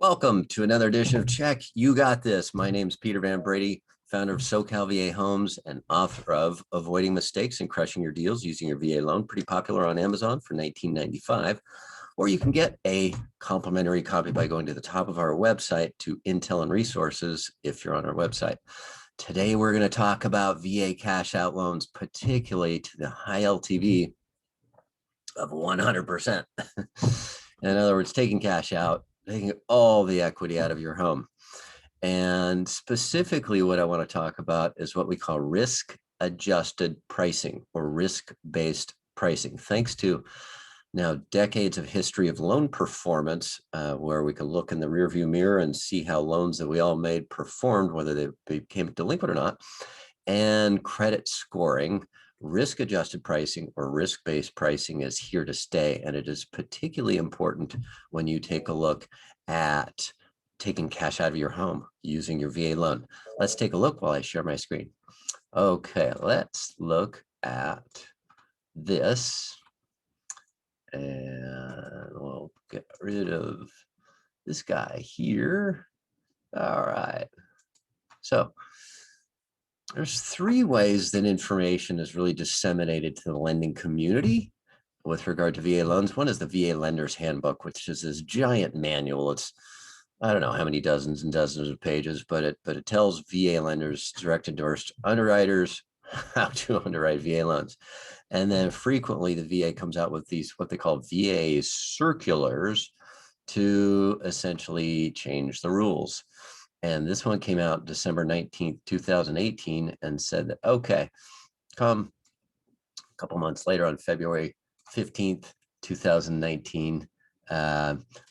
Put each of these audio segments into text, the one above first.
Welcome to another edition of Check. You got this. My name's Peter Van Brady, founder of SoCal VA Homes and author of Avoiding Mistakes and Crushing Your Deals Using Your VA Loan. Pretty popular on Amazon for $19.95. Or you can get a complimentary copy by going to the top of our website to Intel and Resources if you're on our website. Today, we're going to talk about VA cash out loans, particularly to the high LTV of 100%. In other words, taking cash out, taking all the equity out of your home. And specifically, what I want to talk about is what we call risk-adjusted pricing or risk-based pricing. Thanks to now decades of history of loan performance, where we can look in the rearview mirror and see how loans that we all made performed, whether they became delinquent or not, and credit scoring. Risk-adjusted pricing or risk-based pricing is here to stay, and it is particularly important when you take a look at taking cash out of your home using your VA loan. Let's take a look while I share my screen. Okay, let's look at this, and we'll get rid of this guy here. All right, so there's three ways that information is really disseminated to the lending community with regard to VA loans. One is the VA Lender's Handbook, which is this giant manual. It's, I don't know how many dozens and dozens of pages, but it tells VA lenders, direct endorsed underwriters, how to underwrite VA loans. And then frequently the VA comes out with these, what they call VA circulars, to essentially change the rules. And this one came out December 19th, 2018, and said that, okay, come a couple months later on February 15th, 2019,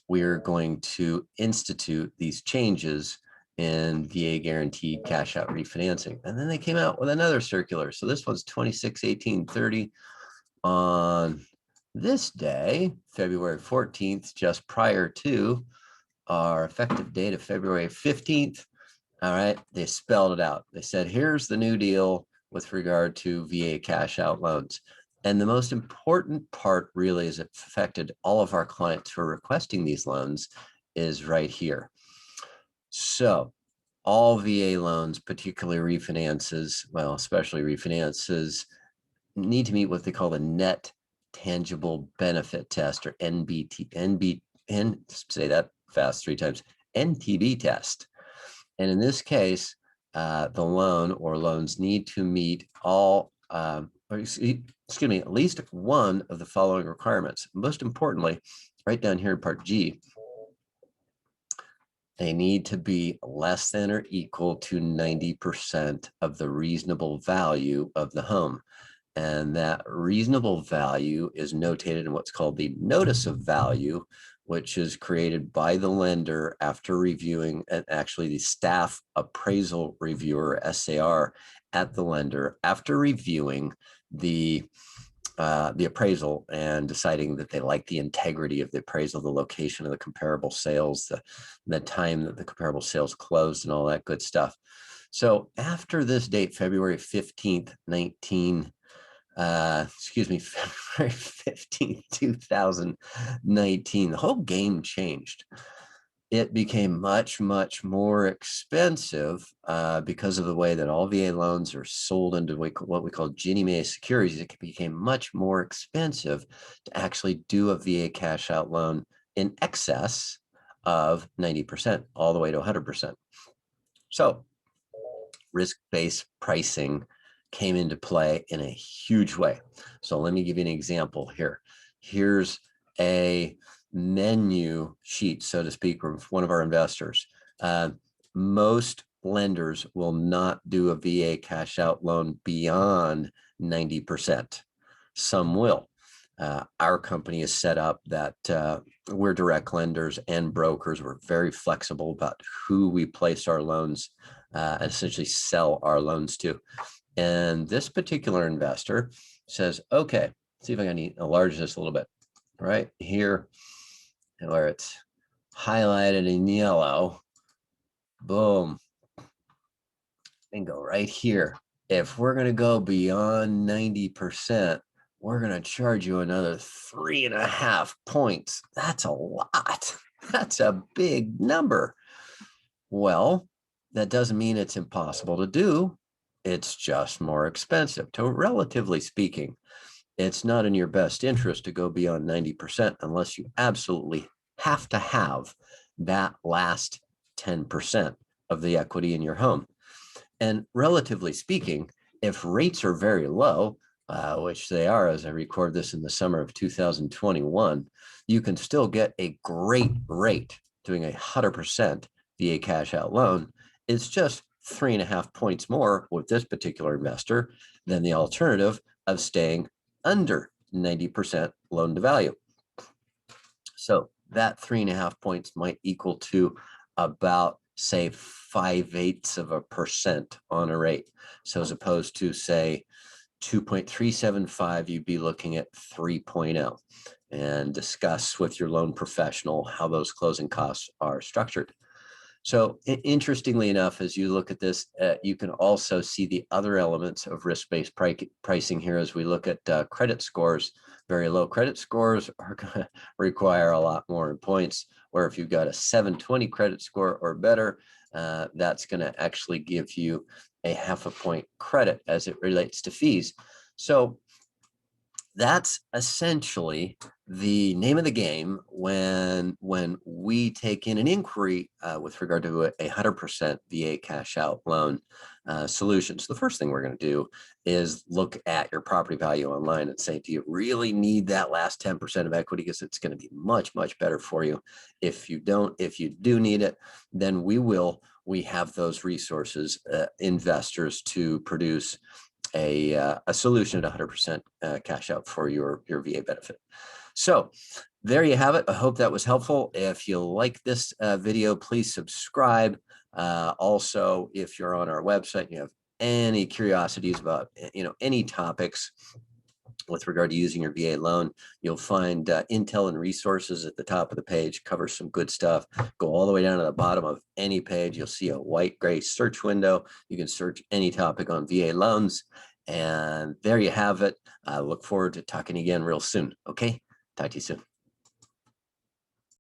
we're going to institute these changes in VA guaranteed cash out refinancing. And then they came out with another circular. So this one's 26/18/30 on this day, February 14th, just prior to our effective date of February 15th. All right, they spelled it out. They said, here's the new deal with regard to VA cash out loans. And the most important part really is it affected all of our clients who are requesting these loans is right here. So all VA loans, particularly refinances, well, especially refinances, need to meet what they call the net tangible benefit test, or say that fast three times, NTB test. And in this case, the loan or loans need to meet all, excuse me, at least one of the following requirements. Most importantly, right down here in part G, they need to be less than or equal to 90% of the reasonable value of the home. And that reasonable value is notated in what's called the notice of value, which is created by the lender after reviewing, and actually the staff appraisal reviewer, SAR, at the lender after reviewing the appraisal and deciding that they like the integrity of the appraisal, the location of the comparable sales, the time that the comparable sales closed, and all that good stuff. So after this date, February 15th, February 15th, 2019, the whole game changed. It became much, much more expensive because of the way that all VA loans are sold into what we call Ginnie Mae securities. It became much more expensive to actually do a VA cash out loan in excess of 90%, all the way to 100%. So risk-based pricing came into play in a huge way. So let me give you an example here. Here's a menu sheet, so to speak, from one of our investors. Most lenders will not do a VA cash out loan beyond 90%. Some will. Our company is set up that we're direct lenders and brokers. We're very flexible about who we place our loans and essentially sell our loans to. And this particular investor says, okay, see if I can enlarge this a little bit. Right here, where it's highlighted in yellow, boom, bingo, right here. If we're going to go beyond 90%, we're going to charge you another 3.5 points. That's a lot. That's a big number. Well, that doesn't mean it's impossible to do. It's just more expensive. To relatively speaking, it's not in your best interest to go beyond 90% unless you absolutely have to have that last 10% of the equity in your home. And relatively speaking, if rates are very low, which they are as I record this in the summer of 2021, you can still get a great rate doing 100% VA cash out loan. It's just 3.5 points more with this particular investor than the alternative of staying under 90% loan to value. So that 3.5 points might equal to about, say, 5/8% on a rate. So as opposed to, say, 2.375, you'd be looking at 3.0, and discuss with your loan professional how those closing costs are structured. So interestingly enough, as you look at this, you can also see the other elements of risk-based pricing here as we look at credit scores. Very low credit scores are going to require a lot more in points, where if you've got a 720 credit score or better, that's going to actually give you a 0.5 point credit as it relates to fees. So that's essentially the name of the game when we take in an inquiry with regard to a 100% VA cash out loan solution. So the first thing we're going to do is look at your property value online and say, do you really need that last 10% of equity? Because it's going to be much, much better for you. If you don't, if you do need it, then we have those resources, investors, to produce a solution at 100% cash out for your VA benefit. So there you have it. I hope that was helpful. If you like this video, please subscribe. Also, if you're on our website and you have any curiosities about any topics with regard to using your VA loan, you'll find intel and resources at the top of the page. Covers some good stuff. Go all the way down to the bottom of any page. You'll see a white gray search window. You can search any topic on VA loans. And there you have it. I look forward to talking again real soon. Okay, talk to you soon.